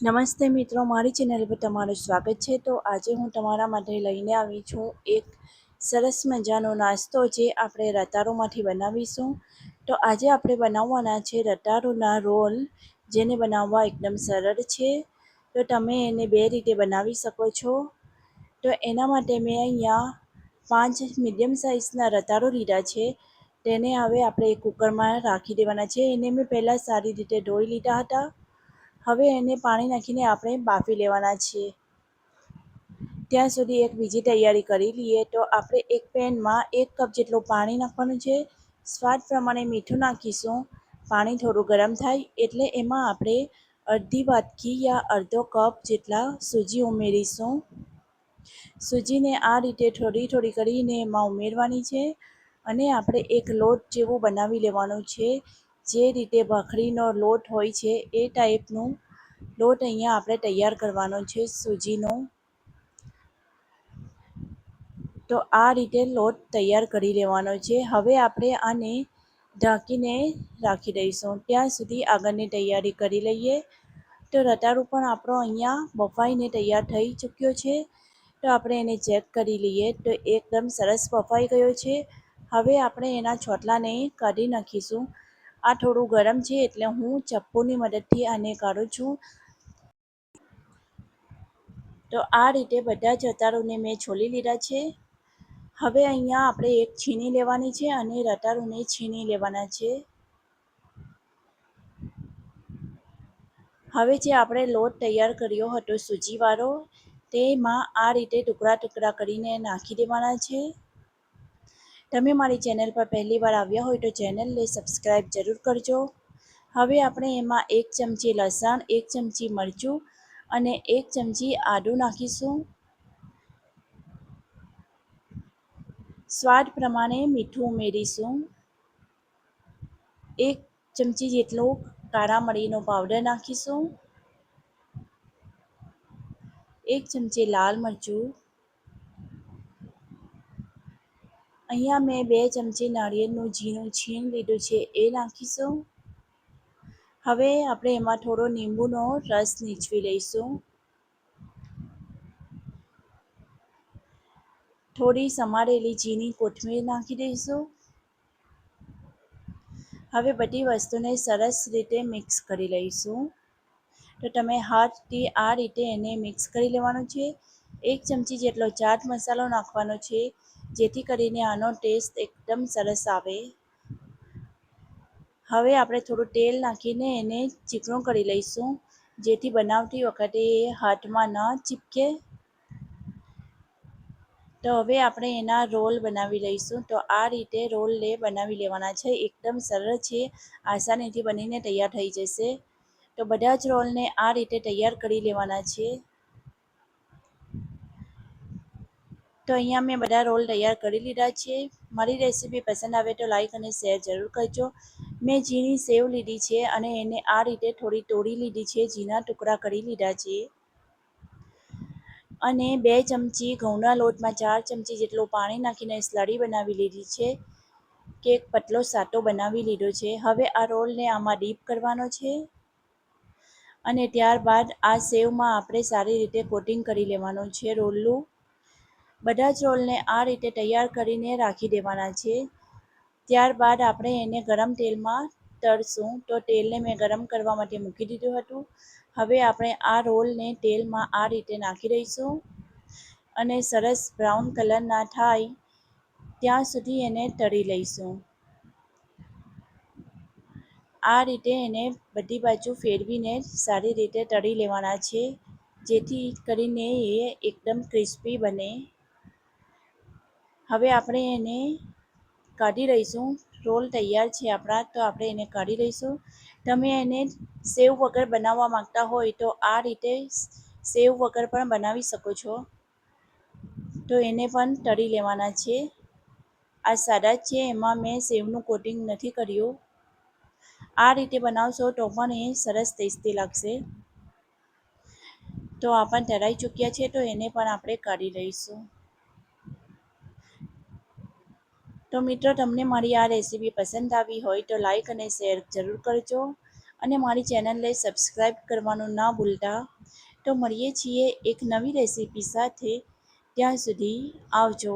નમસ્તે મિત્રો, મારી ચેનલ પર તમારું સ્વાગત છે. તો આજે હું તમારા માટે લઈને આવી છું એક સરસ મજાનો નાસ્તો જે આપણે રતાળુમાંથી બનાવીશું. તો આજે આપણે બનાવવાના છે રતાળુના રોલ, જેને બનાવવા એકદમ સરળ છે. તો તમે એને બે રીતે બનાવી શકો છો. તો એના માટે મેં અહીંયા 5 મીડિયમ સાઇઝના રતાળુ લીધા છે. તેને હવે આપણે એક કુકરમાં રાખી દેવાના છે. એને મેં પહેલાં સારી રીતે ધોઈ લીધા હતા. હવે એને પાણી નાખીને આપણે બાફી લેવાના છીએ. ત્યાં સુધી એક બીજી તૈયારી કરી લઈએ. તો આપણે એક પેનમાં 1 કપ જેટલું પાણી નાખવાનું છે. સ્વાદ પ્રમાણે મીઠું નાખીશું. પાણી થોડું ગરમ થાય એટલે એમાં આપણે અડધી વાટકી યા અડધો કપ જેટલા સૂજી ઉમેરીશું. સૂજીને આ રીતે થોડી થોડી કરીને એમાં ઉમેરવાની છે અને આપણે એક લોટ જેવું બનાવી લેવાનું છે. જે રીતે ભાખરીનો લોટ હોય છે એ ટાઈપનું લોટ અહીંયા આપણે તૈયાર કરવાનો છે સૂજીનો. તો આ રીતે લોટ તૈયાર કરી લેવાનો છે. હવે આપણે આને ઢાંકીને રાખી દઈશું. ત્યાં સુધી આગળની તૈયારી કરી લઈએ. તો રતાળુ પણ આપણો અહીંયા બફાઈને તૈયાર થઈ ચૂક્યો છે. તો આપણે એને ચેક કરી લઈએ. તો એકદમ સરસ બફાઈ ગયો છે. હવે આપણે એના ચોટલાને કાઢી નાખીશું. આ થોડું ગરમ છે એટલે હું ચપ્પુની મદદથી આને કાઢું છું. તો આ રીતે બધા જ રતાળુને મેં છોલી લીધા છે. હવે અહીંયા આપણે એક છીણી લેવાની છે અને રતાળુને છીણી લેવાના છે. હવે જે આપણે લોટ તૈયાર કર્યો હતો સૂજીવાળો, તેમાં આ રીતે ટુકડા ટુકડા કરીને નાખી દેવાના છે. તમે મારી ચેનલ પર પહેલી વાર આવ્યા હોય તો ચેનલને સબસ્ક્રાઈબ જરૂર કરજો. હવે આપણે એમાં 1 ચમચી લસણ, 1 ચમચી મરચું અને 1 ચમચી આદું નાખીશું. સ્વાદ પ્રમાણે મીઠું ઉમેરીશું. 1 ચમચી જેટલો કાળા મરીનો પાવડર નાખીશું. 1 ચમચી લાલ મરચું. અહીંયા મેં 2 ચમચી નાળિયેરનું ઝીણું છીણ લીધું છે એ નાખીશું. હવે આપણે એમાં થોડો લીંબુનો રસ નીચવી લઈશું. થોડી સમારેલી ઝીણી કોથમીર નાખી દઈશું. હવે બધી વસ્તુને સરસ રીતે મિક્સ કરી લઈશું. તો તમે હાથથી આ રીતે એને મિક્સ કરી લેવાનું છે. 1 ચમચી જેટલો ચાટ મસાલો નાખવાનો છે, જેથી કરીને આનો ટેસ્ટ એકદમ સરસ આવે. હવે આપણે થોડું તેલ નાખીને એને ચીકણું કરી લઈશું, જેથી બનાવતી વખતે એ હાથમાં ન ચીપકે. તો હવે આપણે એના રોલ બનાવી લઈશું. તો આ રીતે રોલને બનાવી લેવાના છે. એકદમ સરળ છે, આસાનીથી બનીને તૈયાર થઈ જશે. તો બધા જ રોલને આ રીતે તૈયાર કરી લેવાના છે. તો અહીંયા મેં બધા રોલ તૈયાર કરી લીધા છે. મારી રેસીપી પસંદ આવે તો લાઈક અને શેર જરૂર કરજો. મેં ઝીણી સેવ લીધી છે અને એને આ રીતે થોડી તોડી લીધી છે, ઝીણા ટુકડા કરી લીધા છે. અને 2 ચમચી ઘઉંના લોટમાં 4 ચમચી જેટલું પાણી નાખીને સ્લરી બનાવી લીધી છે. કેક પતલો સાટો બનાવી લીધો છે. હવે આ રોલને આમાં ડીપ કરવાનો છે અને ત્યારબાદ આ સેવમાં આપણે સારી રીતે કોટિંગ કરી લેવાનું છે રોલનું. બધા જ રોલને આ રીતે તૈયાર કરીને રાખી દેવાના છે. ત્યારબાદ આપણે એને ગરમ તેલમાં તળશું. તો તેલને મેં ગરમ કરવા માટે મૂકી દીધું હતું. હવે આપણે આ રોલને તેલમાં આ રીતે નાખી દઈશું અને સરસ બ્રાઉન કલરના થાય ત્યાં સુધી એને તળી લઈશું. આ રીતે એને બધી બાજુ ફેરવીને સારી રીતે તળી લેવાના છે, જેથી કરીને એ એકદમ ક્રિસ્પી બને. હવે આપણે એને કાઢી લઈશું. રોલ તૈયાર છે આપણા, તો આપણે એને કાઢી લઈશું. તમે એને સેવ વગર બનાવવા માંગતા હોય તો આ રીતે સેવ વગર પણ બનાવી શકો છો. તો એને પણ તળી લેવાના છે. આ સાદા જ છે, એમાં મેં સેવનું કોટિંગ નથી કર્યું. આ રીતે બનાવશો તો પણ એ સરસ ટેસ્ટી લાગશે. તો આ પણ તળાઈ ચૂક્યા છે, તો એને પણ આપણે કાઢી લઈશું. તો મિત્રો, તમને મારી આ રેસીપી પસંદ આવી હોય તો લાઈક અને શેર જરૂર કરજો અને મારી ચેનલને સબસ્ક્રાઈબ કરવાનું ના ભૂલતા. તો મળીએ છીએ એક નવી રેસીપી સાથે. ત્યાં સુધી આવજો.